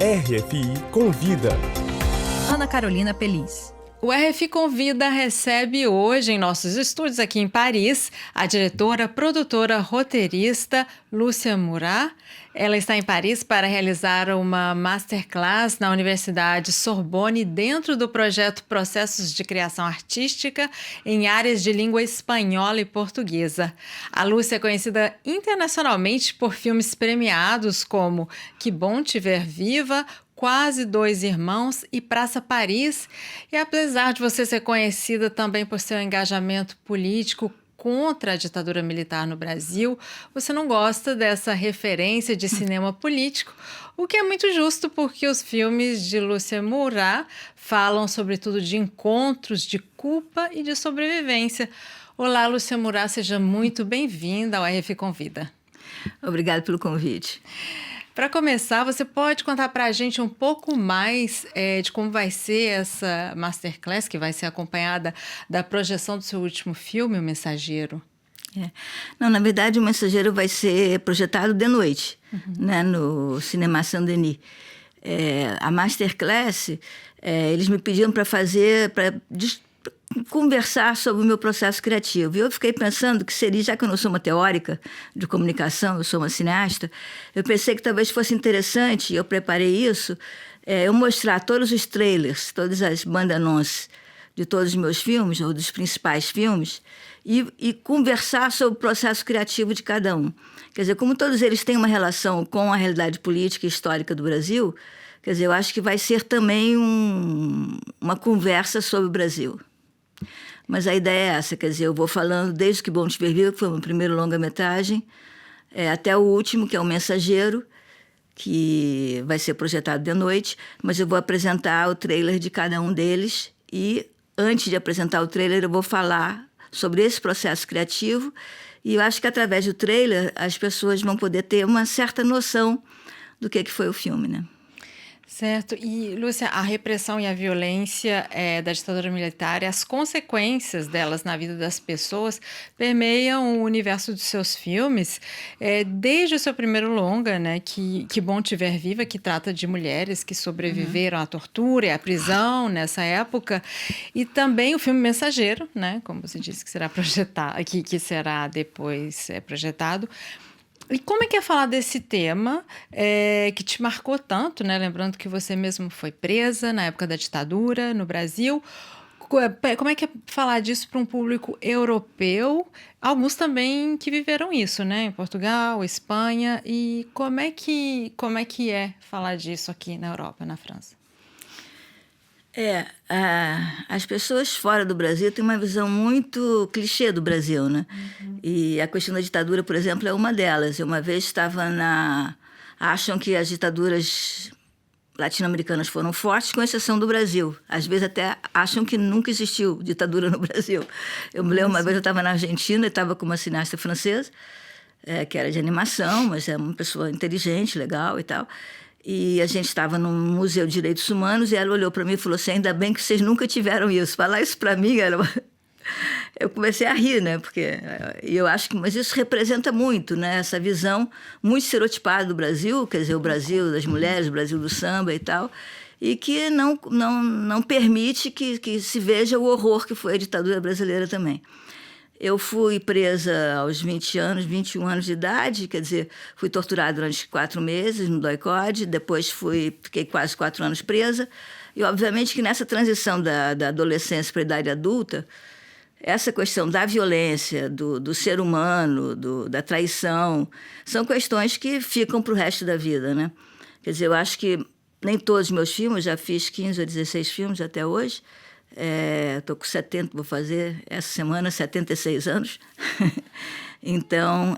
RFI Convida. Ana Carolina Peliz. O RFI Convida recebe hoje em nossos estúdios aqui em Paris a diretora, produtora, roteirista Lúcia Murat. Ela está em Paris para realizar uma masterclass na Universidade Sorbonne dentro do projeto Processos de Criação Artística em áreas de língua espanhola e portuguesa. A Lúcia é conhecida internacionalmente por filmes premiados como Que Bom Te Ver Viva, Quase Dois Irmãos e Praça Paris. E apesar de você ser conhecida também por seu engajamento político contra a ditadura militar no Brasil, você não gosta dessa referência de cinema político, o que é muito justo porque os filmes de Lúcia Murat falam sobretudo de encontros, de culpa e de sobrevivência. Olá, Lúcia Murat, seja muito bem-vinda ao RFI Convida. Obrigada pelo convite. Para começar, você pode contar para a gente um pouco mais de como vai ser essa masterclass, que vai ser acompanhada da projeção do seu último filme, O Mensageiro? Não, na verdade, O Mensageiro vai ser projetado de noite, né, no Cinema Saint-Denis. A masterclass, eles me pediram para fazer, para conversar sobre o meu processo criativo. E eu fiquei pensando que seria, já que eu não sou uma teórica de comunicação, eu sou uma cineasta, eu pensei que talvez fosse interessante, e eu preparei isso, eu mostrar todos os trailers, todas as bandes-annonces de todos os meus filmes, ou dos principais filmes, e conversar sobre o processo criativo de cada um. Quer dizer, como todos eles têm uma relação com a realidade política e histórica do Brasil, quer dizer, eu acho que vai ser também uma conversa sobre o Brasil. Mas a ideia é essa, quer dizer, eu vou falando desde Que Bom Te Ver Viva, que foi o meu primeiro longa-metragem, até o último, que é O Mensageiro, que vai ser projetado de noite, mas eu vou apresentar o trailer de cada um deles e, antes de apresentar o trailer, eu vou falar sobre esse processo criativo e eu acho que, através do trailer, as pessoas vão poder ter uma certa noção do que foi o filme, né? Certo. E, Lúcia, a repressão e a violência da ditadura militar e as consequências delas na vida das pessoas permeiam o universo dos seus filmes, desde o seu primeiro longa, né, que Bom Te Ver Viva, que trata de mulheres que sobreviveram à tortura e à prisão nessa época, e também o filme Mensageiro, né, como você disse, que será projetado, que será depois projetado. E como é que é falar desse tema que te marcou tanto, né? Lembrando que você mesmo foi presa na época da ditadura no Brasil. Como é que é falar disso para um público europeu? Alguns também que viveram isso, né? Em Portugal, Espanha. E como é que é falar disso aqui na Europa, na França? As pessoas fora do Brasil têm uma visão muito clichê do Brasil, né? E a questão da ditadura, por exemplo, é uma delas. Eu uma vez estava acham que as ditaduras latino-americanas foram fortes, com exceção do Brasil. Às vezes até acham que nunca existiu ditadura no Brasil. Eu me lembro, uma vez eu estava na Argentina e estava com uma cineasta francesa, que era de animação, mas é uma pessoa inteligente, legal e tal. E a gente estava num Museu de Direitos Humanos e ela olhou para mim e falou assim: ainda bem que vocês nunca tiveram isso. Falar isso para mim, eu comecei a rir, né? Porque eu acho que, mas isso representa muito, né? Essa visão muito estereotipada do Brasil, quer dizer, o Brasil das mulheres, o Brasil do samba e tal, e que não permite que se veja o horror que foi a ditadura brasileira também. Eu fui presa aos 21 anos de idade, quer dizer, fui torturada durante 4 meses no DOI-CODE, depois fiquei quase 4 anos presa. E, obviamente, que nessa transição da adolescência para a idade adulta, essa questão da violência, do ser humano, da traição, são questões que ficam para o resto da vida, né? Quer dizer, eu acho que nem todos os meus filmes, já fiz 15 ou 16 filmes até hoje, estou com 70, vou fazer essa semana 76 anos. Então,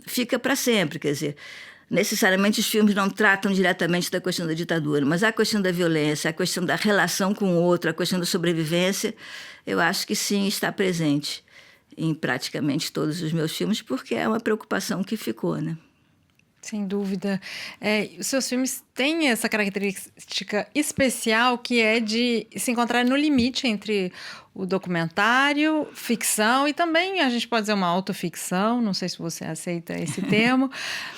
fica para sempre, quer dizer, necessariamente os filmes não tratam diretamente da questão da ditadura, mas a questão da violência, a questão da relação com o outro, a questão da sobrevivência, eu acho que sim, está presente em praticamente todos os meus filmes, porque é uma preocupação que ficou, né? Sem dúvida. Os seus filmes têm essa característica especial que é de se encontrar no limite entre o documentário, ficção e também a gente pode dizer uma autoficção, não sei se você aceita esse termo,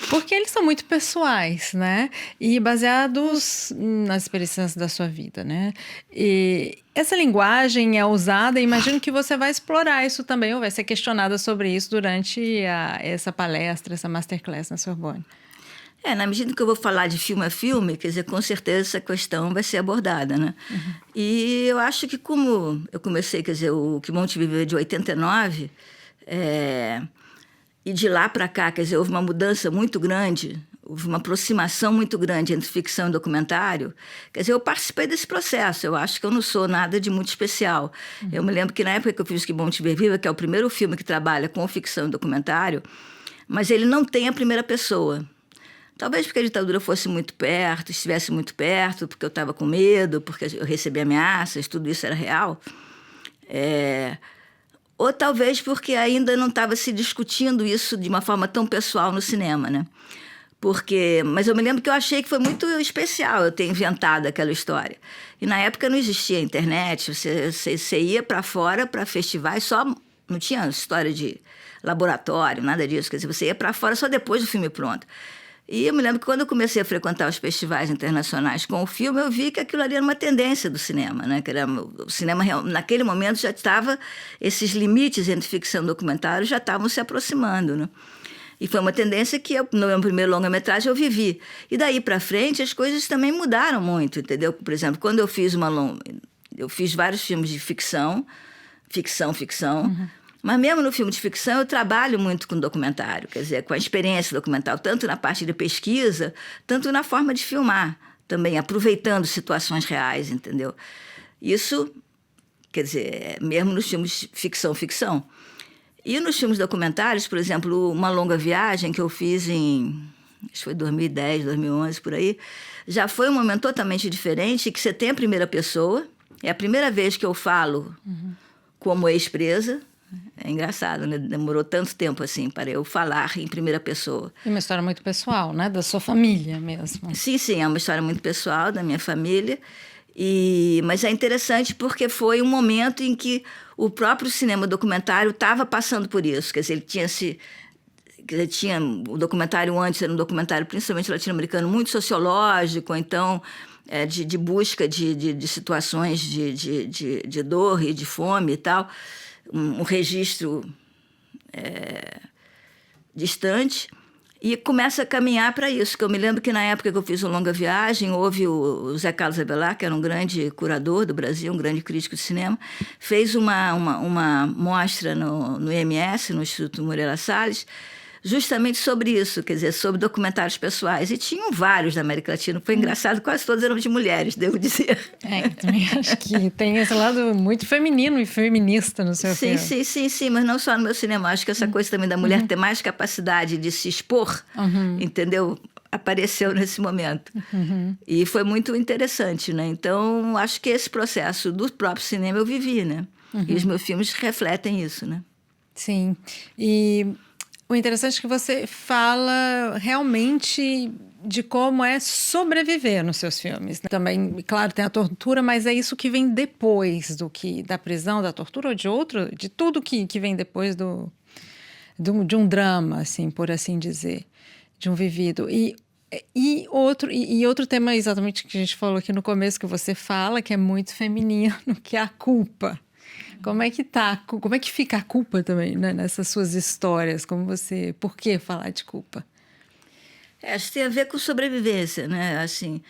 porque eles são muito pessoais, né? E baseados nas experiências da sua vida, né? E essa linguagem é usada, e imagino que você vai explorar isso também, ou vai ser questionada sobre isso durante essa palestra, essa masterclass na Sorbonne. Na medida que eu vou falar de filme a filme, quer dizer, com certeza essa questão vai ser abordada, né? E eu acho que como eu comecei, quer dizer, o Que Bom Te Viver de 89, e de lá para cá, quer dizer, houve uma mudança muito grande, houve uma aproximação muito grande entre ficção e documentário. Quer dizer, eu participei desse processo, eu acho que eu não sou nada de muito especial. Eu me lembro que na época que eu fiz Que Bom Te Viver, que é o primeiro filme que trabalha com ficção e documentário, mas ele não tem a primeira pessoa. Talvez porque a ditadura fosse muito perto, estivesse muito perto, porque eu estava com medo, porque eu recebia ameaças, tudo isso era real. Ou talvez porque ainda não estava se discutindo isso de uma forma tão pessoal no cinema, né? Mas eu me lembro que eu achei que foi muito especial eu ter inventado aquela história. E na época não existia internet, você ia para fora, para festivais, não tinha história de laboratório, nada disso. Quer dizer, você ia para fora só depois do filme pronto. E eu me lembro que quando eu comecei a frequentar os festivais internacionais com o filme, eu vi que aquilo ali era uma tendência do cinema, né? Que o cinema, naquele momento, já estava... Esses limites entre ficção e documentário já estavam se aproximando, né? E foi uma tendência que no meu primeiro longa-metragem eu vivi. E daí para frente as coisas também mudaram muito, entendeu? Por exemplo, quando eu fiz eu fiz vários filmes de ficção. Mas mesmo no filme de ficção, eu trabalho muito com documentário, quer dizer, com a experiência documental, tanto na parte de pesquisa, tanto na forma de filmar, também aproveitando situações reais, entendeu? Isso, quer dizer, mesmo nos filmes de ficção. E nos filmes documentários, por exemplo, Uma Longa Viagem, que eu fiz acho que foi 2010, 2011, por aí, já foi um momento totalmente diferente, que você tem a primeira pessoa, é a primeira vez que eu falo como ex-presa. É engraçado, né? Demorou tanto tempo assim para eu falar em primeira pessoa. E uma história muito pessoal, né? Da sua família mesmo. Sim, é uma história muito pessoal da minha família. Mas é interessante porque foi um momento em que o próprio cinema documentário estava passando por isso. Quer dizer, ele tinha o documentário antes, era um documentário principalmente latino-americano, muito sociológico, então... de busca de situações de dor e de fome e tal, um registro distante, e começa a caminhar para isso. Que eu me lembro que na época que eu fiz o Longa Viagem, houve o Zé Carlos Avelar, que era um grande curador do Brasil, um grande crítico de cinema, fez uma mostra no IMS, no Instituto Moreira Salles, justamente sobre isso, quer dizer, sobre documentários pessoais. E tinham vários da América Latina. Foi engraçado, quase todos eram de mulheres, devo dizer. Também acho que tem esse lado muito feminino e feminista no seu filme. Sim, mas não só no meu cinema. Acho que essa coisa também da mulher ter mais capacidade de se expor, entendeu? Apareceu nesse momento. E foi muito interessante, né? Então, acho que esse processo do próprio cinema eu vivi, né? E os meus filmes refletem isso, né? Sim. E... o interessante é que você fala realmente de como é sobreviver nos seus filmes, né? Também, claro, tem a tortura, mas é isso que vem depois da prisão, da tortura ou de tudo que vem depois de um drama, assim, por assim dizer, de um vivido. E outro tema exatamente que a gente falou aqui no começo, que você fala, que é muito feminino, que é a culpa. Como é que fica a culpa também, né, nessas suas histórias? Por que falar de culpa? Acho que tem a ver com sobrevivência, né? Assim,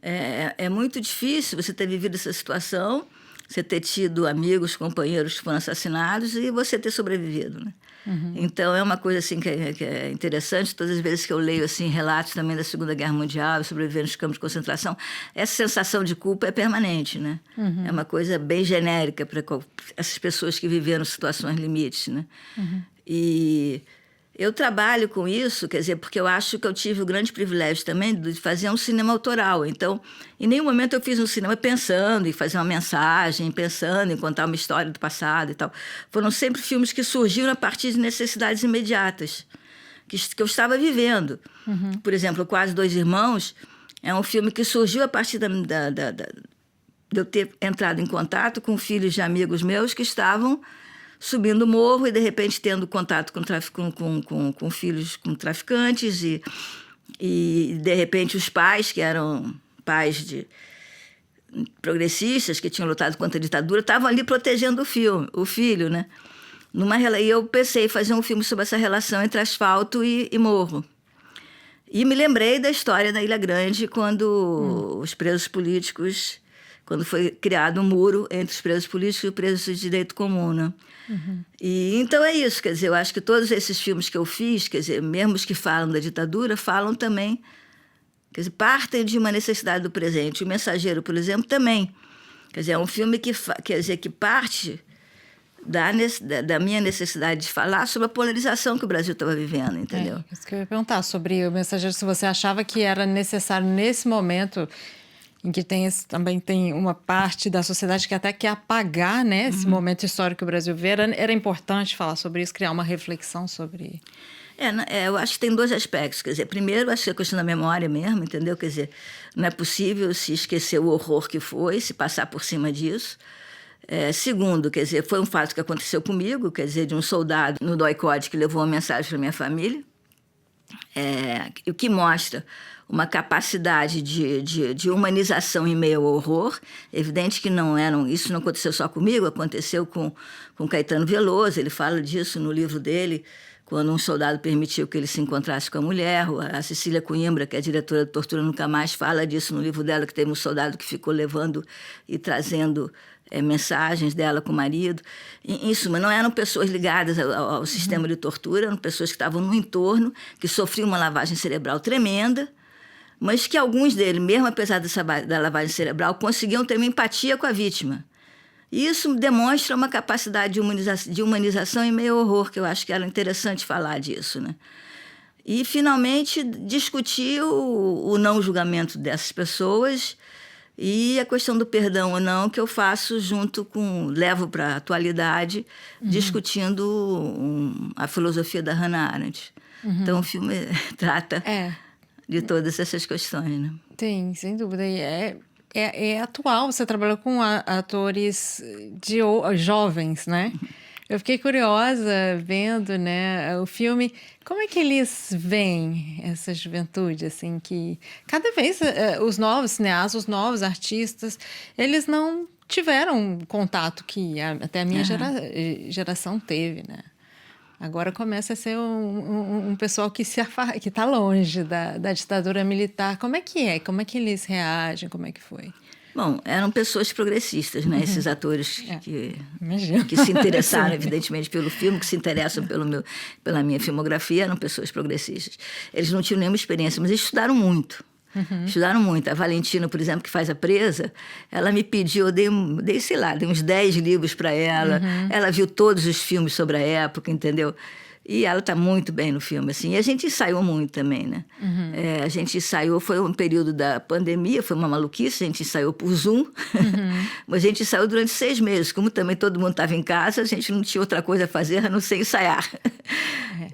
é muito difícil você ter vivido essa situação, você ter tido amigos, companheiros que foram assassinados e você ter sobrevivido, né? Então, é uma coisa assim, que é interessante. Todas as vezes que eu leio assim, relatos também da Segunda Guerra Mundial, sobreviver nos campos de concentração, essa sensação de culpa é permanente, né? É uma coisa bem genérica para essas pessoas que viveram situações limites, né? E eu trabalho com isso, quer dizer, porque eu acho que eu tive o grande privilégio também de fazer um cinema autoral. Então, em nenhum momento eu fiz um cinema pensando em fazer uma mensagem, pensando em contar uma história do passado e tal. Foram sempre filmes que surgiram a partir de necessidades imediatas, que eu estava vivendo. Por exemplo, Quase Dois Irmãos É um filme que surgiu a partir de eu ter entrado em contato com filhos de amigos meus que estavam subindo o morro e, de repente, tendo contato com filhos, com traficantes e, de repente, os pais, que eram pais de progressistas que tinham lutado contra a ditadura, estavam ali protegendo o filho, né? E eu pensei em fazer um filme sobre essa relação entre asfalto e morro. E me lembrei da história da Ilha Grande, quando os presos políticos... Quando foi criado um muro entre os presos políticos e os presos de direito comum, né? E então é isso, quer dizer, eu acho que todos esses filmes que eu fiz, quer dizer, mesmo os que falam da ditadura, falam também, quer dizer, partem de uma necessidade do presente. O Mensageiro, por exemplo, também. Quer dizer, é um filme que parte da minha necessidade de falar sobre a polarização que o Brasil estava vivendo, entendeu? Isso que eu ia perguntar sobre o Mensageiro, se você achava que era necessário nesse momento em que também tem uma parte da sociedade que até quer apagar, né, esse momento histórico que o Brasil vê. Era importante falar sobre isso, criar uma reflexão sobre... eu acho que tem dois aspectos. Quer dizer, primeiro, acho que é a questão da memória mesmo, entendeu? Quer dizer, não é possível se esquecer o horror que foi, se passar por cima disso. Segundo, quer dizer, foi um fato que aconteceu comigo, quer dizer, de um soldado no DOI-CODE que levou uma mensagem para minha família, o que mostra uma capacidade de humanização em meio ao horror. Evidente que isso não aconteceu só comigo, aconteceu com Caetano Veloso. Ele fala disso no livro dele, quando um soldado permitiu que ele se encontrasse com a mulher. A Cecília Coimbra, que é a diretora de Tortura Nunca Mais, fala disso no livro dela, que teve um soldado que ficou levando e trazendo mensagens dela com o marido. Em suma, não eram pessoas ligadas ao sistema de tortura, eram pessoas que estavam no entorno, que sofriam uma lavagem cerebral tremenda, mas que alguns deles, mesmo apesar da lavagem cerebral, conseguiam ter uma empatia com a vítima. E isso demonstra uma capacidade de humanização em meio ao horror, que eu acho que era interessante falar disso, né? E, finalmente, discutir o não julgamento dessas pessoas e a questão do perdão ou não, que eu faço levo para a atualidade, discutindo a filosofia da Hannah Arendt. Então, o filme trata de todas essas questões, né? Tem, sem dúvida. E é atual, você trabalhou com atores jovens, né? Eu fiquei curiosa vendo, né, o filme. Como é que eles veem essa juventude, assim, que cada vez os novos cineastas, os novos artistas, eles não tiveram contato que até a minha geração teve, né? Agora começa a ser um pessoal que está longe da ditadura militar. Como é que é? Como é que eles reagem? Como é que foi? Bom, eram pessoas progressistas, né? Esses atores que se interessaram, evidentemente, pelo filme, que se interessam pela minha filmografia, eram pessoas progressistas. Eles não tinham nenhuma experiência, mas eles estudaram muito. Estudaram muito. A Valentina, por exemplo, que faz A Presa, ela me pediu, eu dei uns 10 livros para ela. Ela viu todos os filmes sobre a época, entendeu? E ela está muito bem no filme, assim. E a gente ensaiou muito também, né? A gente ensaiou, foi um período da pandemia, foi uma maluquice, a gente ensaiou por Zoom. Mas a gente ensaiou durante 6 meses. Como também todo mundo estava em casa, a gente não tinha outra coisa a fazer a não ser ensaiar.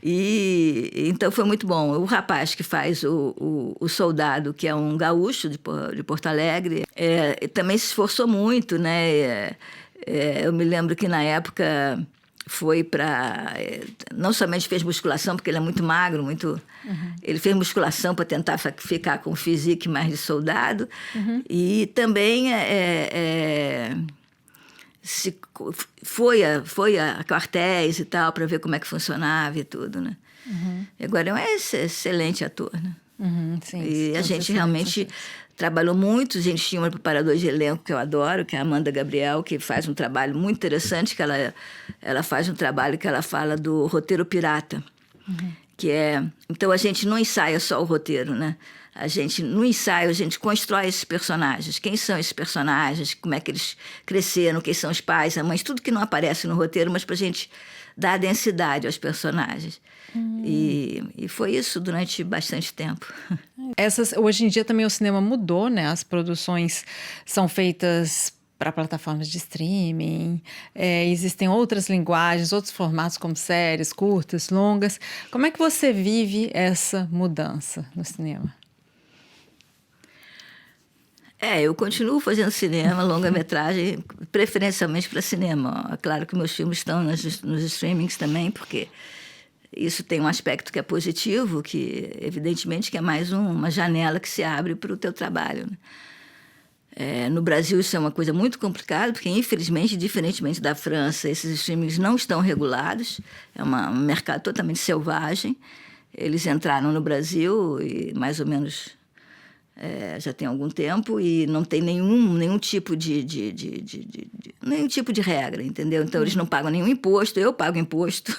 E então foi muito bom. O rapaz que faz o soldado, que é um gaúcho de Porto Alegre, também se esforçou muito, né? Eu me lembro que na época foi para... Não somente fez musculação, porque ele é muito magro, ele fez musculação para tentar ficar com o físico mais de soldado. E também foi a quartéis e tal, para ver como é que funcionava e tudo, né? E agora é um excelente ator, né? Sim, e a gente realmente trabalhou muito. A gente tinha uma preparadora de elenco que eu adoro, que é a Amanda Gabriel, que faz um trabalho muito interessante, que ela faz um trabalho que ela fala do roteiro pirata, que é... Então, a gente não ensaia só o roteiro, né? No ensaio, a gente constrói esses personagens. Quem são esses personagens? Como é que eles cresceram? Quem são os pais, a mãe? Tudo que não aparece no roteiro, mas para a gente dar densidade aos personagens. E foi isso durante bastante tempo. Hoje em dia também o cinema mudou, né? As produções são feitas para plataformas de streaming, existem outras linguagens, outros formatos como séries, curtas, longas. Como é que você vive essa mudança no cinema? Eu continuo fazendo cinema, longa-metragem, preferencialmente para cinema. É claro que meus filmes estão nos streamings também, porque isso tem um aspecto que é positivo, que evidentemente que é mais uma janela que se abre para o teu trabalho, né? No Brasil isso é uma coisa muito complicada, porque infelizmente, diferentemente da França, esses streamings não estão regulados, é um mercado totalmente selvagem. Eles entraram no Brasil e mais ou menos já tem algum tempo e não tem nenhum tipo nenhum tipo de regra, entendeu? Então eles não pagam nenhum imposto, eu pago imposto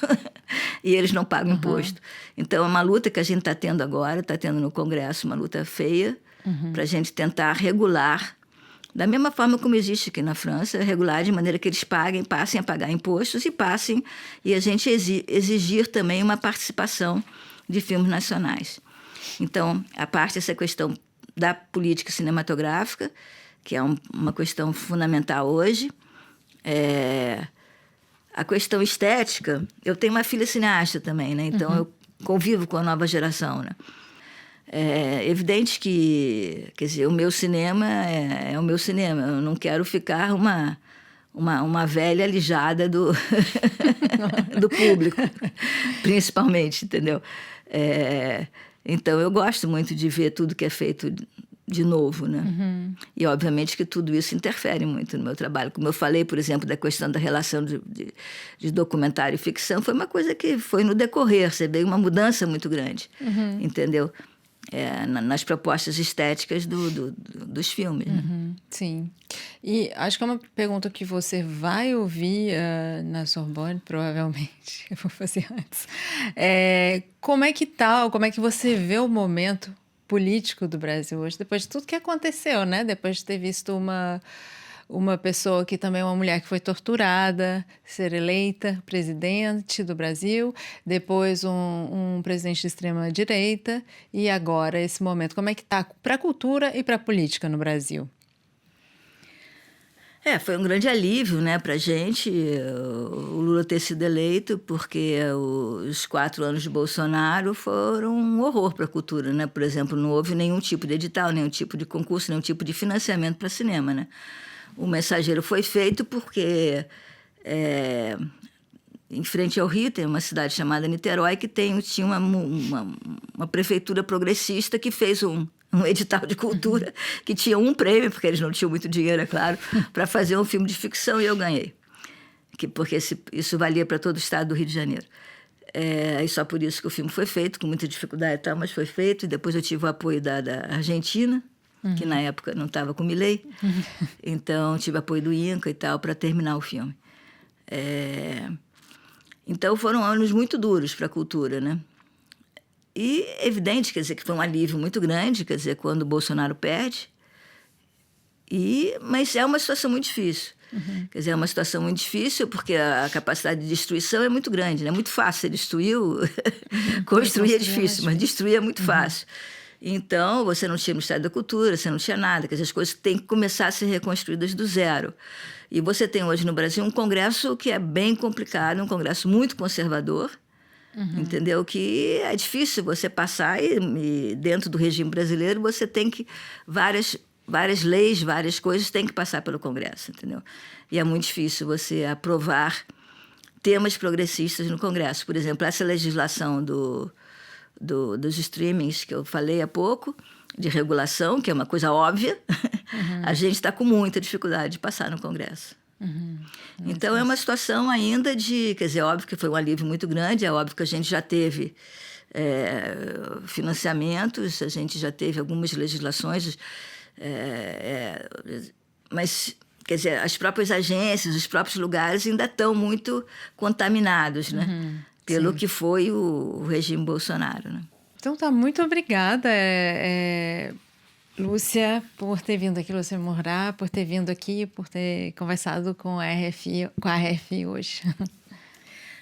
e eles não pagam imposto. Então é uma luta que a gente está tendo agora, está tendo no Congresso uma luta feia para a gente tentar regular da mesma forma como existe aqui na França, regular de maneira que eles passem a pagar impostos e a gente exigir também uma participação de filmes nacionais. Então, a parte dessa questão da política cinematográfica, que é uma questão fundamental hoje, a questão estética, eu tenho uma filha cineasta também, né? Então eu convivo com a nova geração, né? É evidente que, quer dizer, o meu cinema é o meu cinema. Eu não quero ficar uma velha alijada do público, principalmente, entendeu? Então, eu gosto muito de ver tudo que é feito de novo, né? E, obviamente, que tudo isso interfere muito no meu trabalho. Como eu falei, por exemplo, da questão da relação de documentário e ficção, foi uma coisa que foi no decorrer, você vê uma mudança muito grande, entendeu? Nas propostas estéticas dos filmes. Né? Sim. E acho que é uma pergunta que você vai ouvir na Sorbonne, provavelmente. Eu vou fazer antes. Como é que você vê o momento político do Brasil hoje, depois de tudo que aconteceu, né? Depois de ter visto uma pessoa que também é uma mulher que foi torturada, ser eleita presidente do Brasil, depois um presidente de extrema-direita e agora esse momento. Como é que está para a cultura e para a política no Brasil? Foi um grande alívio, né, para a gente o Lula ter sido eleito, porque os 4 anos de Bolsonaro foram um horror para a cultura, né? Por exemplo, não houve nenhum tipo de edital, nenhum tipo de concurso, nenhum tipo de financiamento para cinema, né? O Mensageiro foi feito porque, em frente ao Rio, tem uma cidade chamada Niterói, que tinha uma prefeitura progressista que fez um edital de cultura que tinha um prêmio, porque eles não tinham muito dinheiro, é claro, para fazer um filme de ficção, e eu ganhei. Porque isso valia para todo o estado do Rio de Janeiro. E só por isso que o filme foi feito, com muita dificuldade e tal, mas foi feito. E depois eu tive o apoio da Argentina, que na época não estava com o Milei. Então, tive apoio do INCA e tal, para terminar o filme. Então, foram anos muito duros para a cultura, né? E evidente, quer dizer, que foi um alívio muito grande, quer dizer, quando o Bolsonaro perde. Mas é uma situação muito difícil. Quer dizer, é uma situação muito difícil porque a capacidade de destruição é muito grande, né? É muito fácil. Você destruiu, construir é difícil, mas destruir é muito fácil. Então, você não tinha Ministério da Cultura, você não tinha nada. Quer dizer, as coisas têm que começar a ser reconstruídas do zero. E você tem hoje no Brasil um Congresso que é bem complicado, um Congresso muito conservador, entendeu? Que é difícil você passar e dentro do regime brasileiro você tem que... Várias leis, várias coisas têm que passar pelo Congresso, entendeu? E é muito difícil você aprovar temas progressistas no Congresso. Por exemplo, essa legislação dos streamings que eu falei há pouco, de regulação, que é uma coisa óbvia, a gente está com muita dificuldade de passar no Congresso. Então, é uma situação ainda de... Quer dizer, é óbvio que foi um alívio muito grande, é óbvio que a gente já teve financiamentos, a gente já teve algumas legislações, mas, quer dizer, as próprias agências, os próprios lugares ainda estão muito contaminados, né? Pelo que foi o regime Bolsonaro, né? Então tá, muito obrigada, Lúcia, por ter vindo aqui, Lúcia Murat, por ter vindo aqui, por ter conversado com a RFI hoje.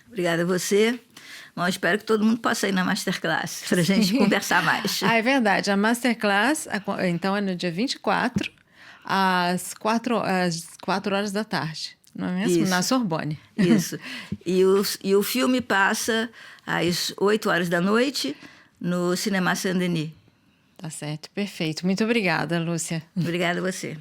Obrigada a você. Bom, espero que todo mundo possa ir na Masterclass para a gente conversar mais. É verdade. A Masterclass, então, é no dia 24, às 4 horas da tarde, não é mesmo? Isso. Na Sorbonne. Isso. E o filme passa às 8 horas da noite no Cinema Saint-Denis. Tá certo, perfeito. Muito obrigada, Lúcia. Obrigada a você.